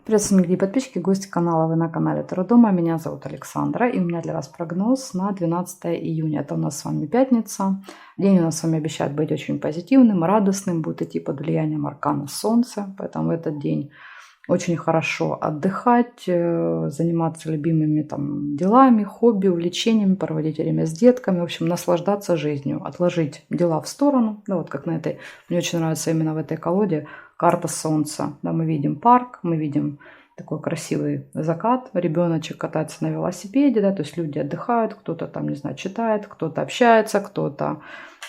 Приветствую, дорогие подписчики, гости канала. Вы на канале Таро Дома. Меня зовут Александра, и у меня для вас прогноз на 12 июня. Это у нас с вами пятница. День у нас с вами обещает быть очень позитивным, радостным, будет идти под влиянием аркана Солнца, поэтому в этот день очень хорошо отдыхать, заниматься любимыми там делами, хобби, увлечениями, проводить время с детками, в общем, наслаждаться жизнью, отложить дела в сторону. Да, вот как на этой, мне очень нравится именно в этой колоде карта Солнца. Да, мы видим парк, мы видим такой красивый закат, ребеночек катается на велосипеде, да, то есть люди отдыхают, кто-то там, не знаю, читает, кто-то общается, кто-то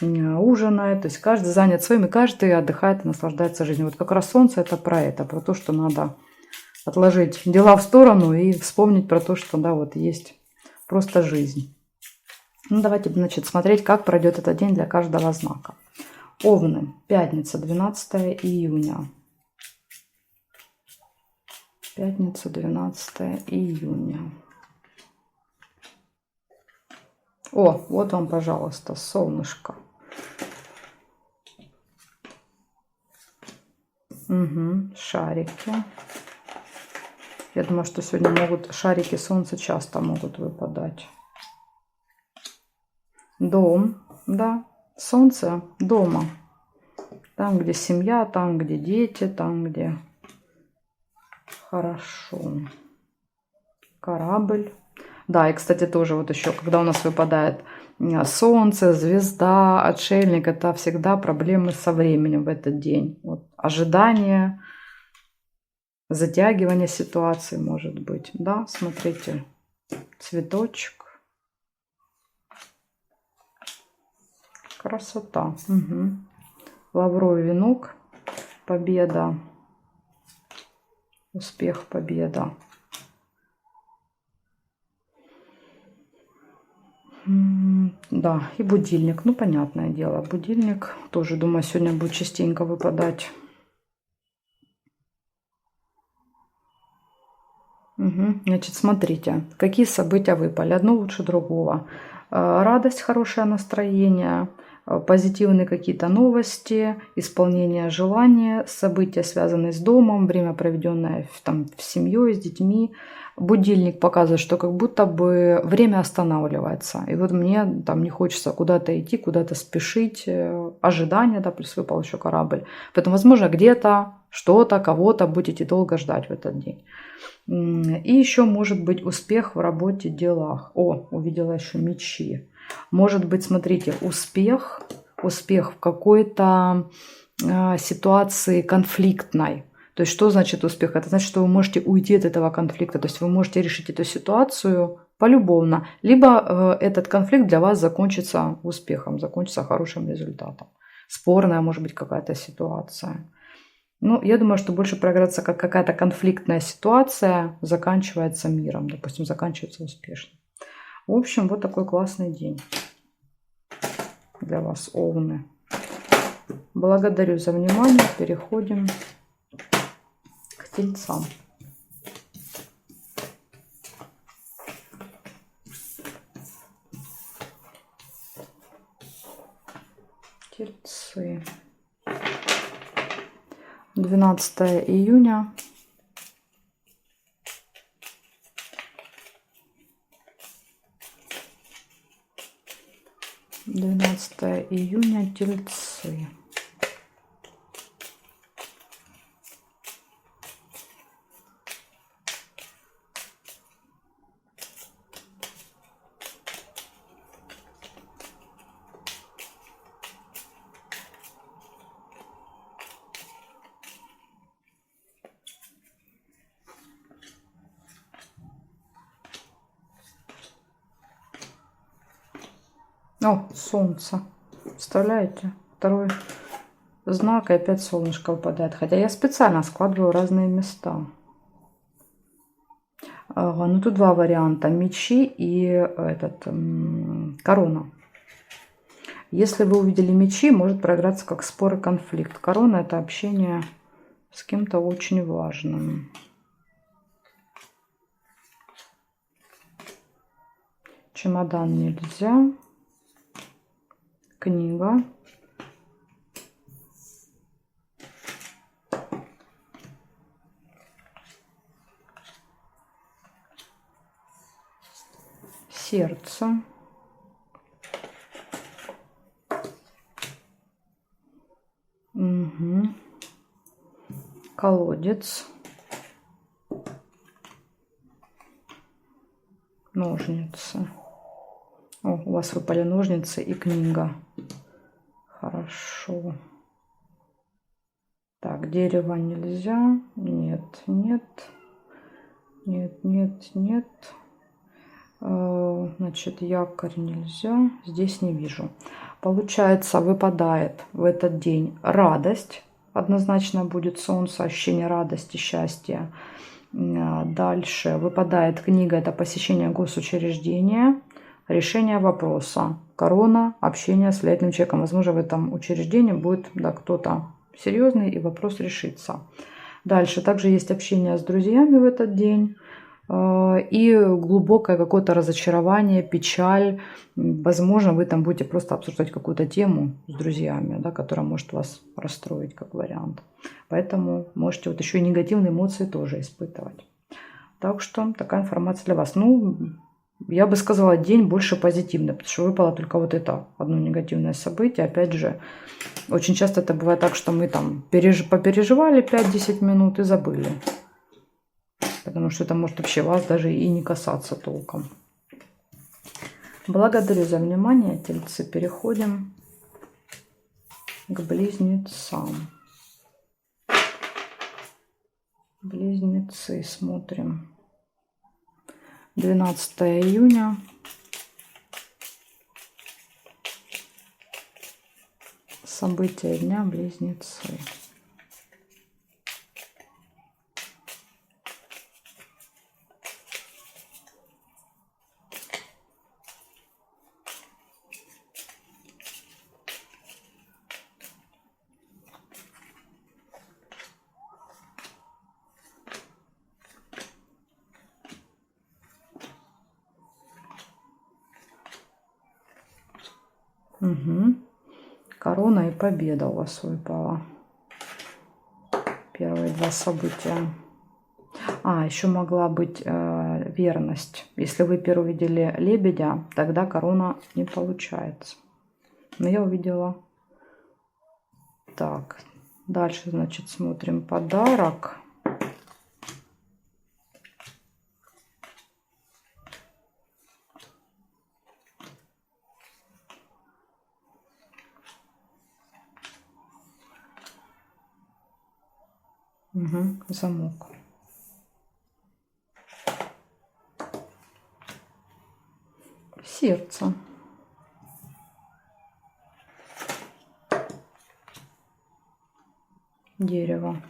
ужинает, то есть каждый занят своим, и каждый отдыхает и наслаждается жизнью. Вот как раз Солнце это, про то, что надо отложить дела в сторону и вспомнить про то, что, да, вот есть просто жизнь. Ну, давайте, значит, смотреть, как пройдет этот день для каждого знака. Овны, пятница, 12 июня. Пятница, 12 июня. О, вот вам, пожалуйста, солнышко. Угу, шарики. Я думаю, что сегодня могут шарики солнца часто могут выпадать. Дом, да, солнце дома. Там, где семья, там, где дети, там, где хорошо. Корабль. Да, и, кстати, тоже вот еще, когда у нас выпадает солнце, звезда, отшельник, это всегда проблемы со временем в этот день. Вот, ожидание, затягивание ситуации может быть. Да, смотрите, цветочек. Красота. Угу. Лавровый венок. Победа. Успех, победа. Да, и будильник. Ну, понятное дело. Будильник тоже, думаю, сегодня будет частенько выпадать. Угу. Значит, смотрите, какие события выпали. Одно лучше другого. Радость, хорошее настроение, позитивные какие-то новости, исполнение желания, события, связанные с домом, время, проведенное там в семье, с детьми. Будильник показывает, что как будто бы время останавливается. И вот мне там не хочется куда-то идти, куда-то спешить. Ожидание, да, плюс выпал еще корабль. Поэтому, возможно, где-то что-то, кого-то будете долго ждать в этот день. И еще может быть успех в работе, делах. О, увидела еще мечи. Может быть, смотрите, успех в какой-то ситуации конфликтной. То есть что значит успех? Это значит, что вы можете уйти от этого конфликта. То есть вы можете решить эту ситуацию полюбовно. Либо этот конфликт для вас закончится успехом, закончится хорошим результатом. Спорная может быть какая-то ситуация. Ну, я думаю, что больше проиграться, как какая-то конфликтная ситуация заканчивается миром, допустим, заканчивается успешно. В общем, вот такой классный день для вас, овны. Благодарю за внимание. Переходим к тельцам. Тельцы. 12 июня. Тельцы. О, солнце. Представляете? Второй знак, и опять солнышко выпадает. Хотя я специально складываю разные места. Ага, ну тут два варианта. Мечи и корона. Если вы увидели мечи, может проиграться как спор и конфликт. Корона — это общение с кем-то очень важным. Чемодан нельзя. Книга. сердце, угу. Колодец, ножницы. О, у вас выпали ножницы и книга. Хорошо. Так, дерево нельзя. Нет, нет. Нет, нет, нет. Значит, якорь нельзя. Здесь не вижу. Получается, выпадает в этот день радость. Однозначно будет солнце, ощущение радости, счастья. Дальше выпадает книга. Это посещение госучреждения. Решение вопроса. Корона, общение с влиятельным человеком. Возможно, в этом учреждении будет кто-то серьезный, и вопрос решится. Дальше также есть общение с друзьями в этот день. И глубокое какое-то разочарование, печаль. Возможно, вы там будете просто обсуждать какую-то тему с друзьями, да, которая может вас расстроить как вариант. Поэтому можете вот еще и негативные эмоции тоже испытывать. Так что такая информация для вас. Ну, я бы сказала, день больше позитивный, потому что выпало только вот это одно негативное событие. Опять же, очень часто это бывает так, что мы там попереживали 5-10 минут и забыли. Потому что это может вообще вас даже и не касаться толком. Благодарю за внимание, тельцы. Переходим к близнецам. Близнецы, смотрим. 12 июня. События дня, близнецы. Угу. Корона и победа у вас выпала. Первые два события. Еще могла быть верность. Если вы первый видели лебедя, тогда корона не получается. Но я увидела. Так, дальше, значит, смотрим подарок. Угу, замок. Сердце. Дерево.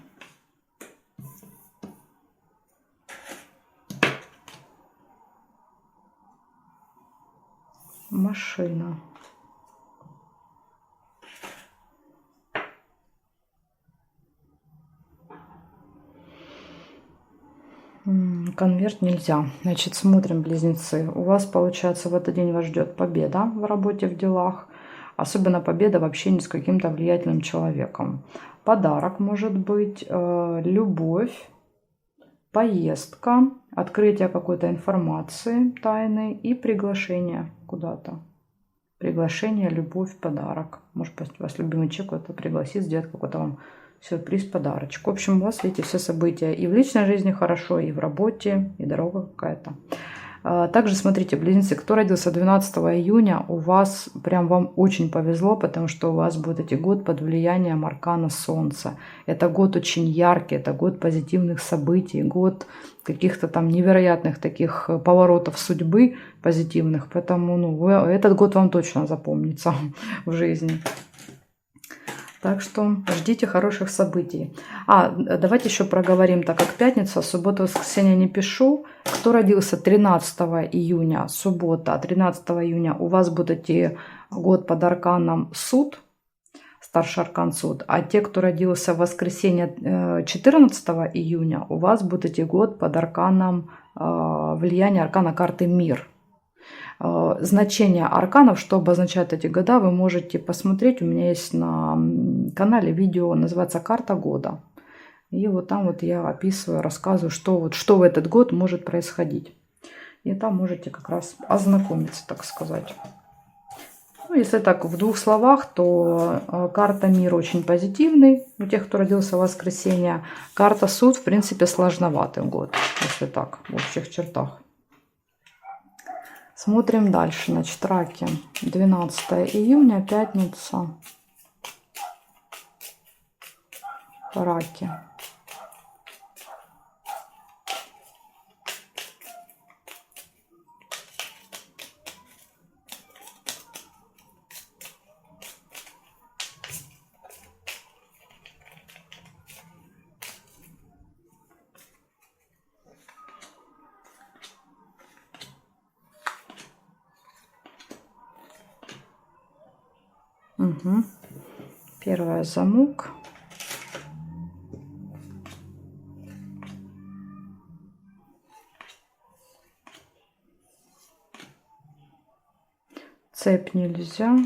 Машина. Конверт нельзя. Значит, смотрим, близнецы. У вас, получается, в этот день вас ждет победа в работе, в делах. Особенно победа в общении с каким-то влиятельным человеком. Подарок может быть, любовь, поездка, открытие какой-то информации тайной и приглашение куда-то. Приглашение, любовь, подарок. Может быть, вас любимый человек куда-то пригласит, сделать какой-то вам сюрприз, подарочек. В общем, у вас, видите, все события и в личной жизни хорошо, и в работе, и дорога какая-то. Также смотрите, близнецы, кто родился 12 июня, у вас прям вам очень повезло, потому что у вас будет эти год под влиянием аркана Солнца. Это год очень яркий, это год позитивных событий, год каких-то там невероятных таких поворотов судьбы позитивных. Поэтому этот год вам точно запомнится в жизни. Так что ждите хороших событий. Давайте еще проговорим, так как пятница, суббота, воскресенье не пишу. Кто родился 13 июня, суббота, 13 июня, у вас будет идти год под арканом суд, старший аркан суд. А те, кто родился в воскресенье 14 июня, у вас будет идти год под арканом влияния аркана карты мир. Значение арканов, что обозначают эти года, вы можете посмотреть. У меня есть на канале видео, называется «Карта года». И вот там вот я описываю, рассказываю, что в этот год может происходить. И там можете как раз ознакомиться, так сказать. Ну, если так в двух словах, то карта мир очень позитивный у тех, кто родился в воскресенье. Карта суд, в принципе, сложноватый год, если так, в общих чертах. Смотрим дальше. Значит, раки. 12 июня, пятница. Раки. Угу. Первое замок. Цепь нельзя.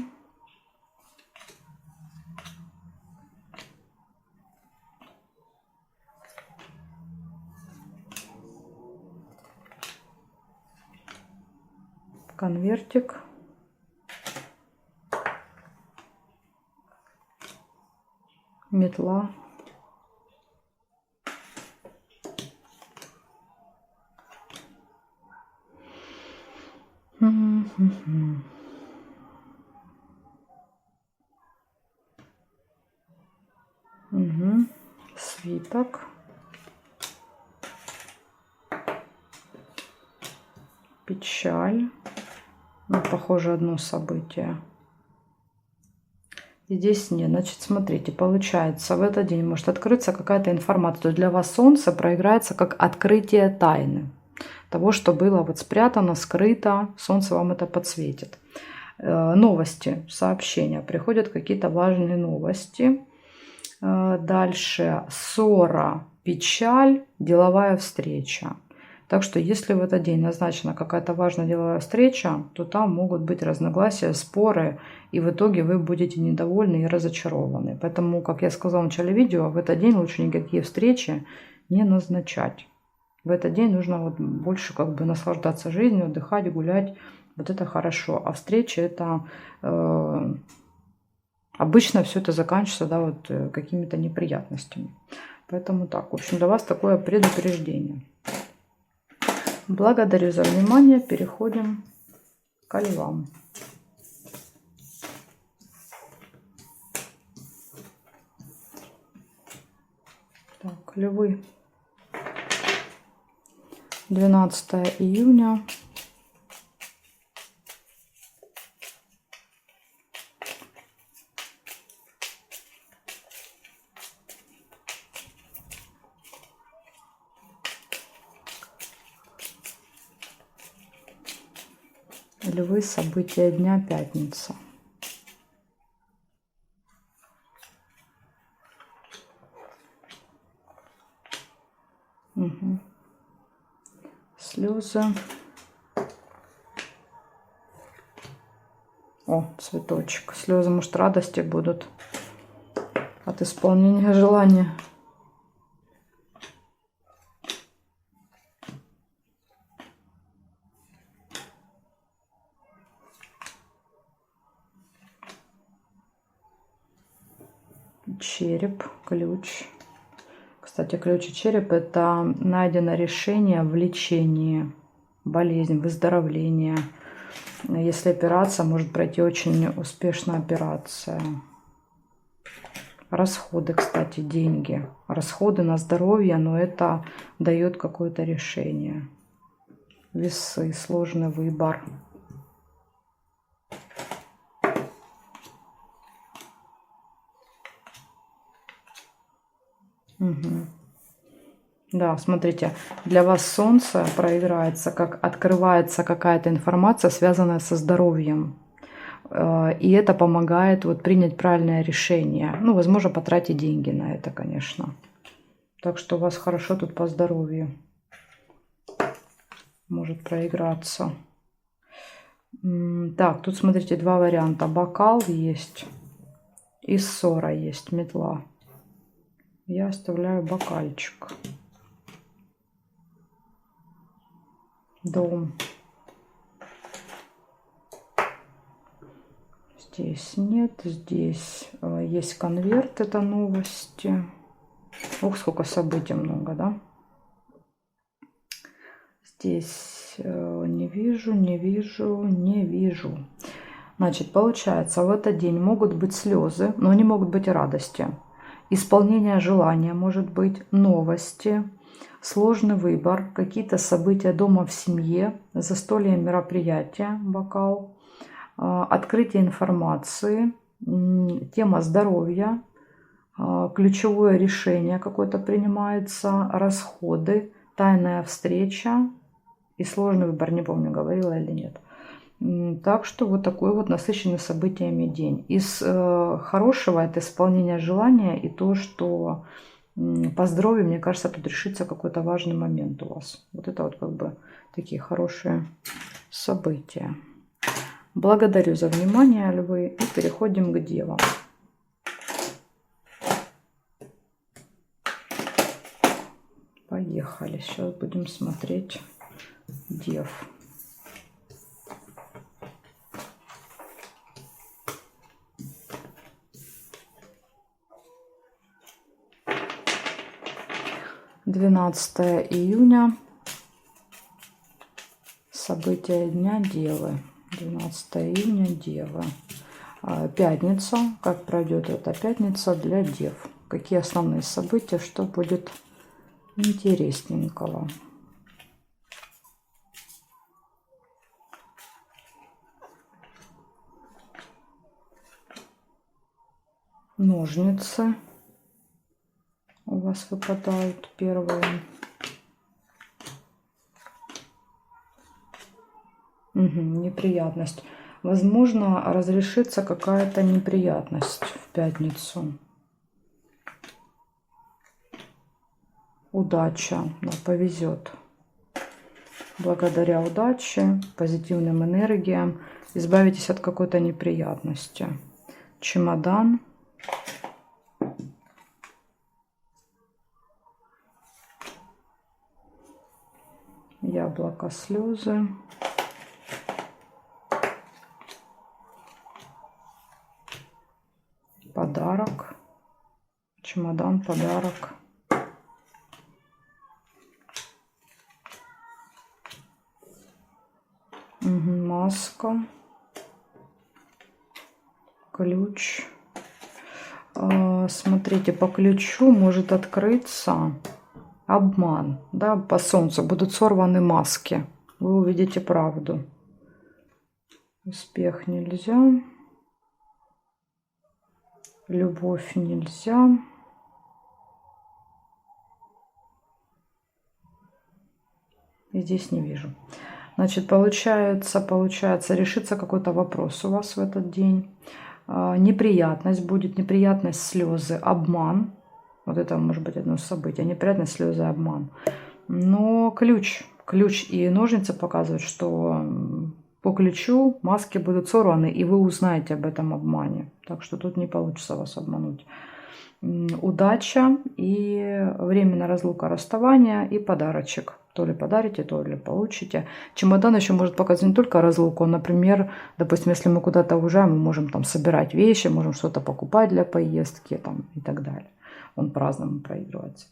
Конвертик. Метла. Угу. Свиток. Печаль. Ну, похоже, одно событие. И здесь нет. Значит, смотрите, получается, в этот день может открыться какая-то информация. То есть для вас Солнце проиграется как открытие тайны. Того, что было вот спрятано, скрыто. Солнце вам это подсветит. Новости, сообщения. Приходят какие-то важные новости. Дальше ссора, печаль, деловая встреча. Так что если в этот день назначена какая-то важная деловая встреча, то там могут быть разногласия, споры, и в итоге вы будете недовольны и разочарованы. Поэтому, как я сказала в начале видео, в этот день лучше никакие встречи не назначать. В этот день нужно вот больше как бы наслаждаться жизнью, отдыхать, гулять. Вот это хорошо. А встречи это... Обычно все это заканчивается, да, вот какими-то неприятностями. Поэтому так, в общем, для вас такое предупреждение. Благодарю за внимание. Переходим к львам. Так, львы. 12 июня. Львы, события дня, пятница. Угу. Слезы. О, цветочек. Слезы, может, радости будут от исполнения желания. Череп, ключ. Кстати, ключ и череп — это найдено решение в лечении, болезнь, выздоровление. Если операция, может пройти очень успешно операция. Расходы, кстати, деньги. Расходы на здоровье, но это дает какое-то решение. Весы, сложный выбор. Угу. Да, смотрите, для вас Солнце проиграется, как открывается какая-то информация, связанная со здоровьем. И это помогает вот принять правильное решение. Ну, возможно, потратить деньги на это, конечно. Так что у вас хорошо тут по здоровью. Может проиграться. Так, тут, смотрите, два варианта. Бокал есть и ссора есть, метла. Я оставляю бокальчик. Дом. Здесь нет, здесь есть конверт, это новости. Ох, сколько событий много, да? Здесь не вижу, не вижу, не вижу. Значит, получается, в этот день могут быть слезы, но не могут быть и радости. Исполнение желания может быть, новости, сложный выбор, какие-то события дома в семье, застолье, мероприятия, бокал, открытие информации, тема здоровья, ключевое решение какое-то принимается, расходы, тайная встреча и сложный выбор, не помню, говорила или нет. Так что вот такой вот насыщенный событиями день. Из хорошего это исполнение желания и то, что по здоровью, мне кажется, тут решится какой-то важный момент у вас. Вот это вот как бы такие хорошие события. Благодарю за внимание, львы, и переходим к девам. Поехали. Сейчас будем смотреть дев. июня. События дня Девы. 12 июня Девы. Пятница. Как пройдет эта пятница для дев? Какие основные события? Что будет интересненького? Ножницы у вас выпадают первые. Неприятность. Возможно, разрешится какая-то неприятность в пятницу. Удача. Да, повезет. Благодаря удаче, позитивным энергиям избавитесь от какой-то неприятности. Чемодан. Яблоко, слезы. Подарок. Чемодан, подарок. Маска. Ключ. Смотрите, по ключу может открыться обман. Да, по солнцу будут сорваны маски. Вы увидите правду. Успех нельзя. Любовь нельзя. И здесь не вижу. Значит, получается, решится какой-то вопрос у вас в этот день. Неприятность будет, неприятность, слезы, обман. Вот это может быть одно событие. Неприятность, слезы, обман. Но ключ и ножницы показывают, что по ключу маски будут сорваны, и вы узнаете об этом обмане. Так что тут не получится вас обмануть. Удача и временная разлука, расставание и подарочек. То ли подарите, то ли получите. Чемодан еще может показывать не только разлуку. Например, допустим, если мы куда-то уезжаем, мы можем там собирать вещи, можем что-то покупать для поездки там, и так далее. Он по-разному проигрывается.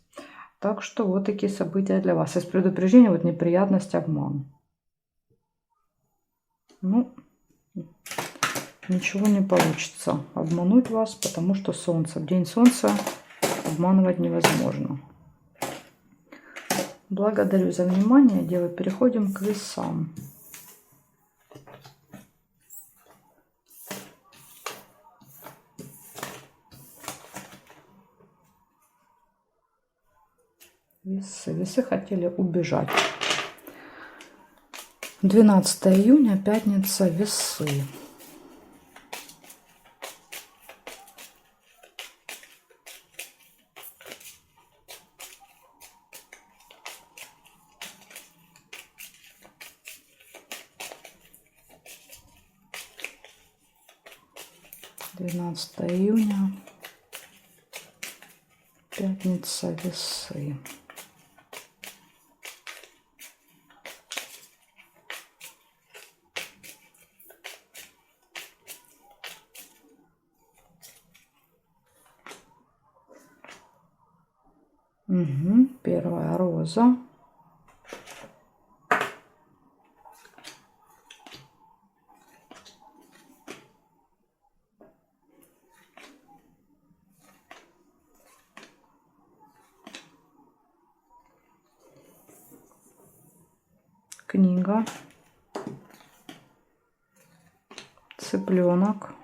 Так что вот такие события для вас. Из предупреждения вот неприятность, обман. Ну, ничего не получится обмануть вас, потому что солнце. В день солнца обманывать невозможно. Благодарю за внимание, девы. Переходим к весам. Весы хотели убежать. 12 июня, пятница, весы. Июня, пятница, весы. Угу. Первая роза. Книга. Цыпленок.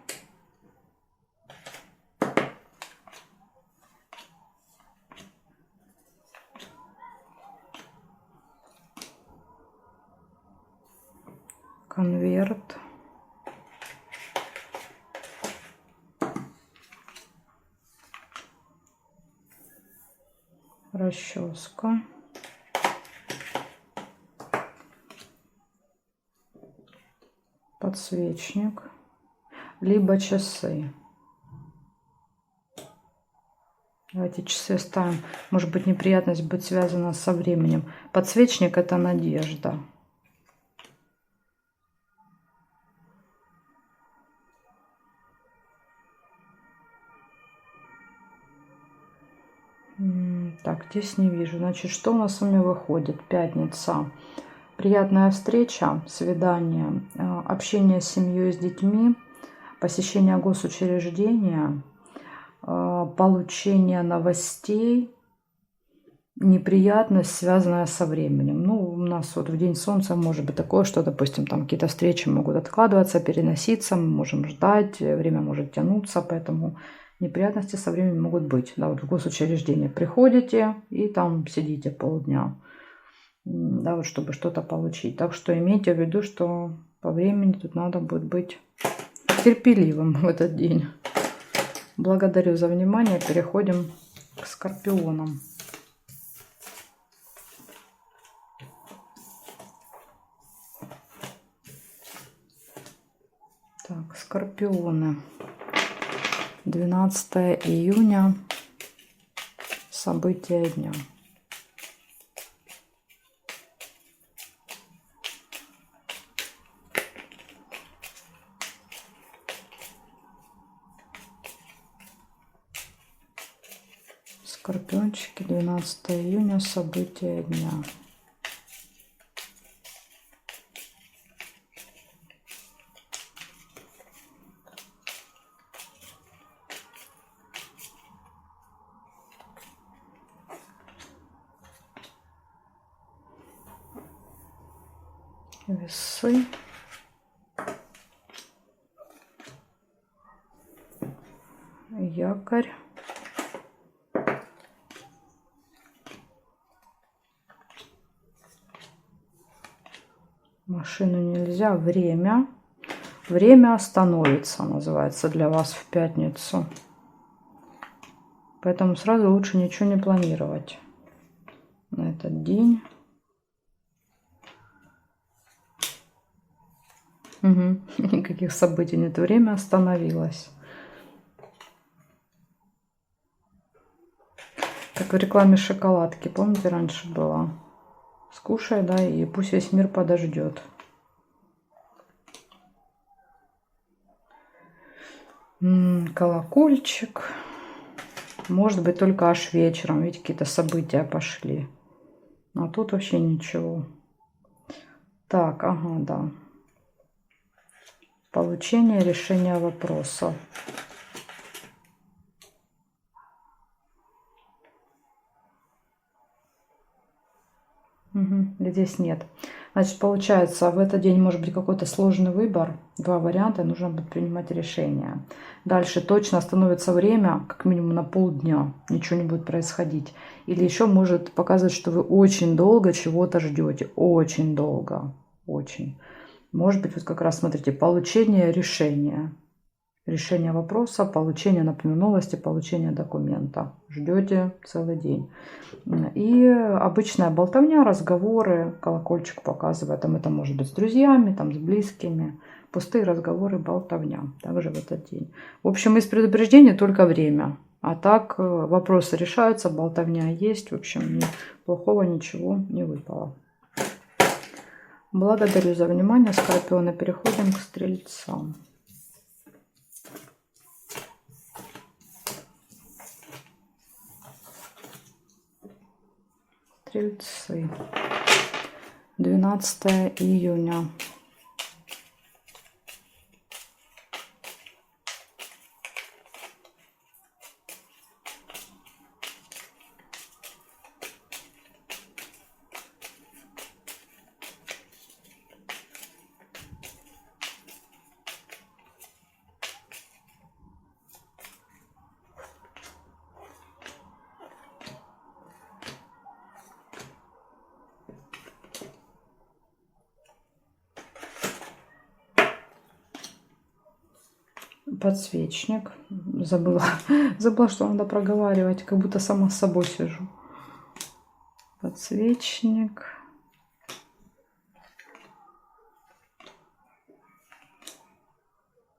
Конверт. Расческа. Подсвечник. Либо часы. Давайте часы ставим. Может быть, неприятность будет связана со временем. Подсвечник — это надежда. Так, здесь не вижу. Значит, что у нас с вами выходит? Пятница. Приятная встреча, свидание, общение с семьей, с детьми, посещение госучреждения, получение новостей, неприятность, связанная со временем. Ну, у нас вот в день солнца может быть такое, что, допустим, там какие-то встречи могут откладываться, переноситься, мы можем ждать, время может тянуться, поэтому неприятности со временем могут быть. Да, вот в госучреждение приходите и там сидите полдня, да, вот чтобы что-то получить. Так что имейте в виду, что по времени тут надо будет быть терпеливым в этот день. Благодарю за внимание. Переходим к скорпионам. Так, скорпионы. 12 июня. События дня. Скорпиончики, 12 июня, события дня. Весы. Якорь. Машину нельзя. Время. Время остановится, называется, для вас в пятницу. Поэтому сразу лучше ничего не планировать на этот день. Угу. Никаких событий нет. Время остановилось. Как в рекламе шоколадки. Помните, раньше было? Скушай, да, и пусть весь мир подождет. Колокольчик. Может быть, только аж вечером. Видите, какие-то события пошли. А тут вообще ничего. Так, ага, да. Получение решения вопроса. Угу, здесь нет. Значит, получается, в этот день может быть какой-то сложный выбор. Два варианта, нужно будет принимать решение. Дальше точно остановится время, как минимум на полдня. Ничего не будет происходить. Или еще может показывать, что вы очень долго чего-то ждете. Очень долго. Очень. Может быть, вот как раз, смотрите, получение решения. Решение вопроса, получение, например, новости, получение документа. Ждете целый день. И обычная болтовня, разговоры, колокольчик показывает, там это может быть с друзьями, там с близкими. Пустые разговоры, болтовня. Также в этот день. В общем, из предупреждения только время. А так вопросы решаются, болтовня есть. В общем, плохого ничего не выпало. Благодарю за внимание, скорпионы. Переходим к стрельцам. Стрельцы. 12 июня. Подсвечник. Забыла, что надо проговаривать, как будто сама с собой сижу. Подсвечник.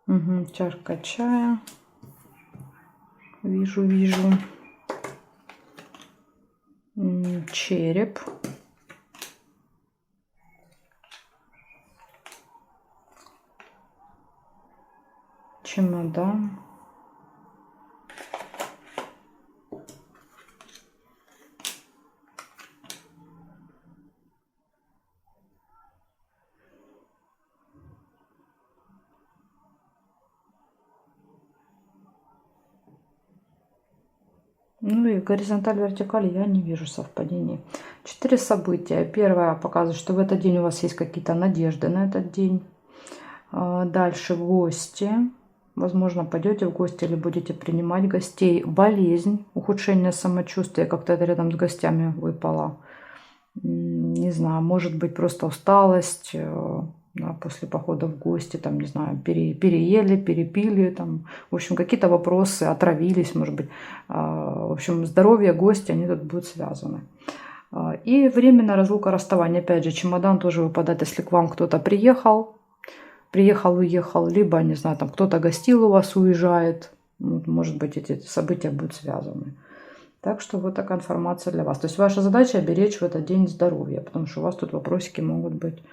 Угу, чашка чая. Вижу. Череп. Чемодан. Ну и горизонталь, вертикаль я не вижу совпадений. 4 события. Первое показывает, что в этот день у вас есть какие-то надежды на этот день. Дальше гости. Возможно, пойдете в гости или будете принимать гостей. Болезнь, ухудшение самочувствия. Как-то это рядом с гостями выпало. Не знаю, может быть просто усталость. Да, после похода в гости, там, не знаю, переели, перепили, там, в общем, какие-то вопросы, отравились, может быть. В общем, здоровье, гости, они тут будут связаны. И временная разлука, расставание. Опять же, чемодан тоже выпадает, если к вам кто-то приехал, уехал, либо, не знаю, там кто-то гостил у вас, уезжает. Может быть, эти события будут связаны. Так что вот такая информация для вас. То есть ваша задача беречь в этот день здоровье, потому что у вас тут вопросики могут быть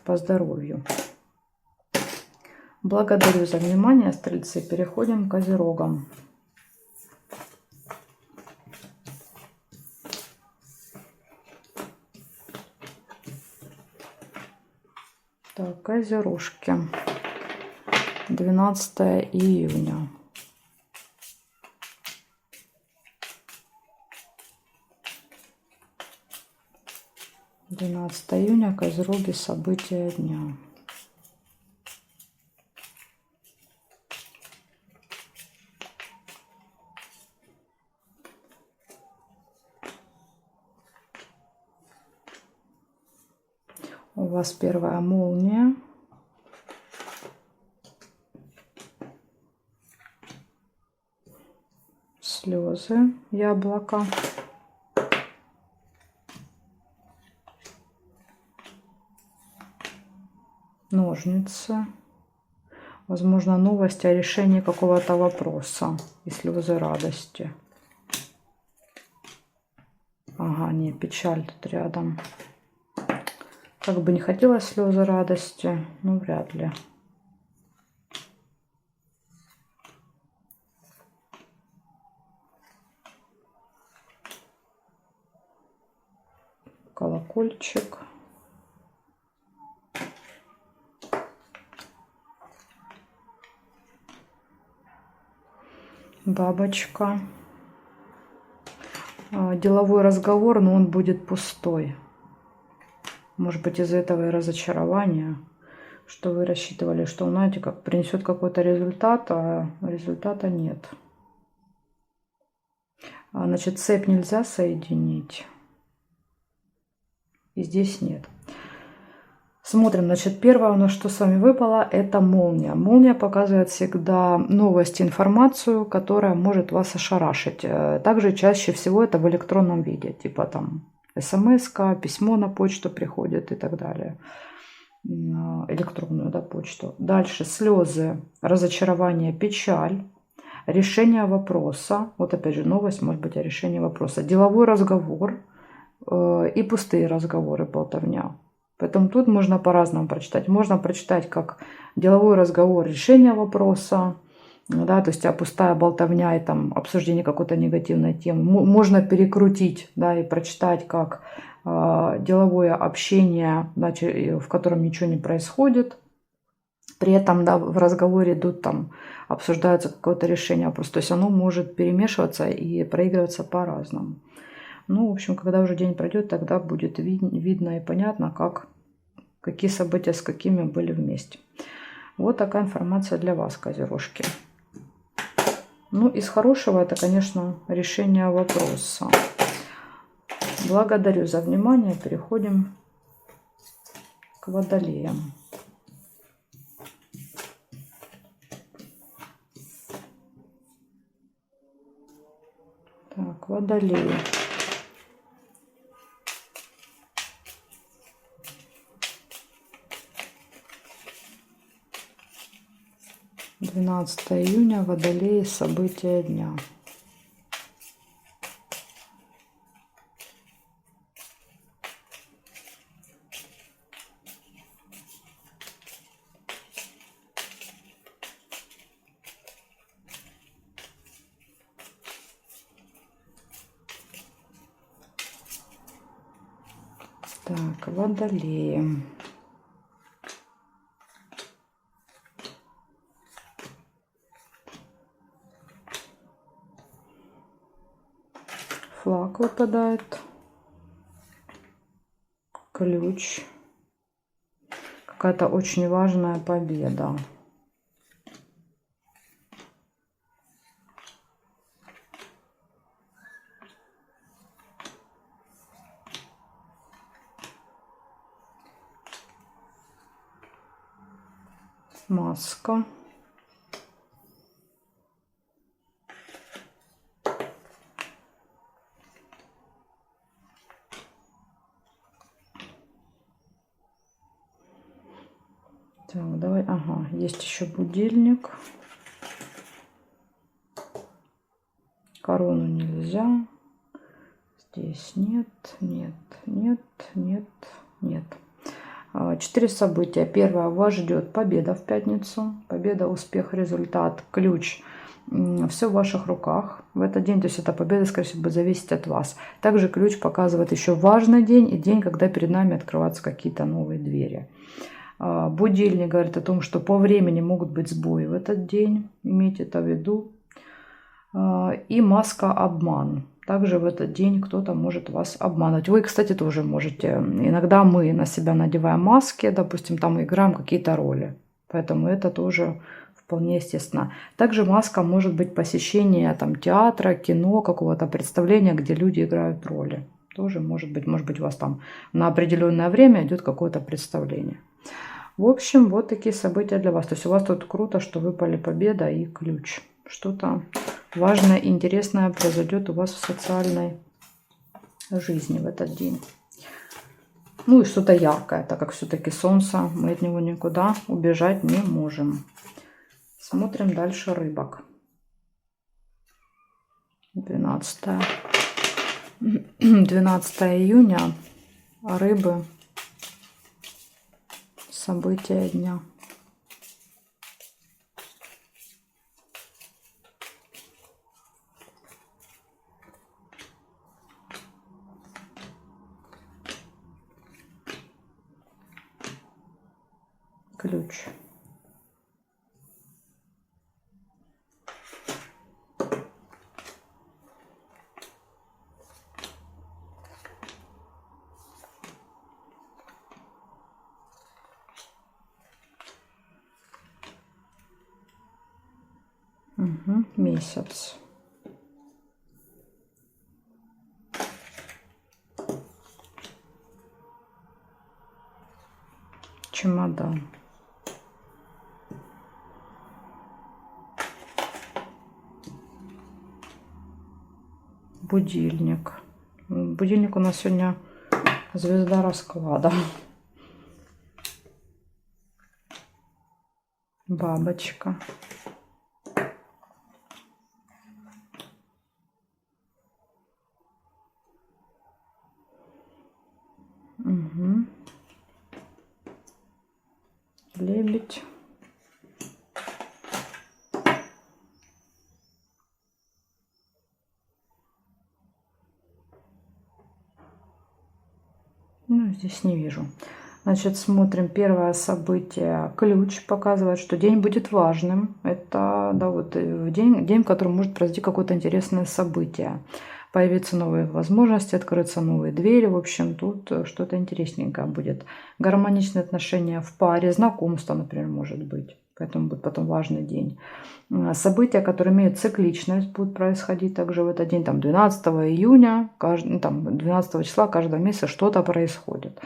по здоровью. Благодарю за внимание, стрельцы. Переходим к козерогам. Так, козерожки. 12 июня. Июня, козероги, события дня. У вас первая молния. Слезы, яблоко. Ножницы. Возможно, новость о решении какого-то вопроса и слезы радости. Ага, не, печаль тут рядом. Как бы не хотелось слезы радости, но вряд ли. Колокольчик. Бабочка. Деловой разговор, но он будет пустой. Может быть, из-за этого и разочарования, что вы рассчитывали, что, знаете, как принесет какой-то результат, а результата нет. Значит, цепь нельзя соединить. И здесь нет. Смотрим, значит, первое у нас, что с вами выпало, это молния. Молния показывает всегда новость, информацию, которая может вас ошарашить. Также чаще всего это в электронном виде, типа там смс-ка, письмо на почту приходит и так далее. Электронную, да, почту. Дальше слезы, разочарование, печаль, решение вопроса. Вот опять же новость может быть о решении вопроса. Деловой разговор и пустые разговоры, болтовня. Поэтому тут можно по-разному прочитать. Можно прочитать как деловой разговор, решение вопроса, Да, то есть пустая болтовня и там обсуждение какой-то негативной темы. Можно перекрутить, да, и прочитать как деловое общение, значит, в котором ничего не происходит. При этом, да, в разговоре идут там, обсуждается какое-то решение вопроса. То есть оно может перемешиваться и проигрываться по-разному. Ну, в общем, когда уже день пройдет, тогда будет видно и понятно, какие события с какими были вместе. Вот такая информация для вас, козерожки. Ну, из хорошего это, конечно, решение вопроса. Благодарю за внимание. Переходим к водолеям. Так, водолеи. «12 июня, водолеи, события дня». Так, водолеи. Флаг выпадает. Ключ. Какая-то очень важная победа. Маска. Так, давай, ага, есть еще будильник. Корону нельзя. Здесь нет, нет, нет, нет, нет. 4 события. Первое. Вас ждет победа в пятницу. Победа, успех, результат, ключ. Все в ваших руках в этот день. То есть эта победа, скорее всего, будет зависеть от вас. Также ключ показывает еще важный день и день, когда перед нами открываются какие-то новые двери. Будильник говорит о том, что по времени могут быть сбои в этот день. Имейте это в виду. И маска обман. Также в этот день кто-то может вас обманывать. Вы, кстати, тоже можете. Иногда мы на себя надеваем маски, допустим, там играем какие-то роли. Поэтому это тоже вполне естественно. Также маска может быть посещение там, театра, кино, какого-то представления, где люди играют роли. Тоже может быть у вас там на определенное время идет какое-то представление. В общем, вот такие события для вас. То есть у вас тут круто, что выпали победа и ключ. Что-то важное, интересное произойдет у вас в социальной жизни в этот день. Ну и что-то яркое, так как все-таки солнце, мы от него никуда убежать не можем. Смотрим дальше рыбок. 12 июня. Рыбы. События дня. Ключ. Угу. Месяц. Чемодан. Будильник. Будильник у нас сегодня звезда расклада. Бабочка. Угу. Лебедь. Ну, здесь не вижу. Значит, смотрим первое событие. Ключ показывает, что день будет важным. Это, да, вот день, в котором может произойти какое-то интересное событие. Появятся новые возможности, откроются новые двери. В общем, тут что-то интересненькое будет. Гармоничные отношения в паре, знакомство, например, может быть. Поэтому будет потом важный день. События, которые имеют цикличность, будут происходить также в этот день. Там 12 июня, там, 12 числа каждого месяца что-то происходит.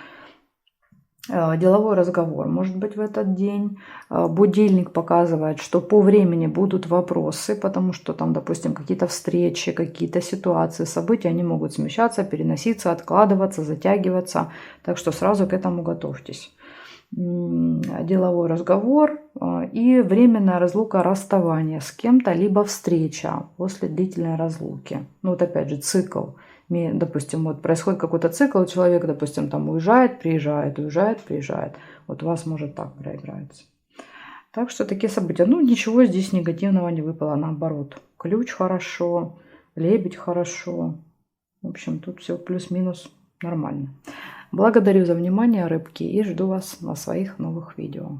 Деловой разговор может быть в этот день. Будильник показывает, что по времени будут вопросы, потому что там, допустим, какие-то встречи, какие-то ситуации, события, они могут смещаться, переноситься, откладываться, затягиваться. Так что сразу к этому готовьтесь. Деловой разговор и временная разлука, расставание с кем-то, либо встреча после длительной разлуки. Ну вот опять же цикл. Допустим, вот происходит какой-то цикл, человек, допустим, там уезжает, приезжает, уезжает, приезжает. Вот у вас может так проиграться. Так что такие события. Ну, ничего здесь негативного не выпало, наоборот. Ключ хорошо, лебедь хорошо. В общем, тут все плюс-минус нормально. Благодарю за внимание, рыбки, и жду вас на своих новых видео.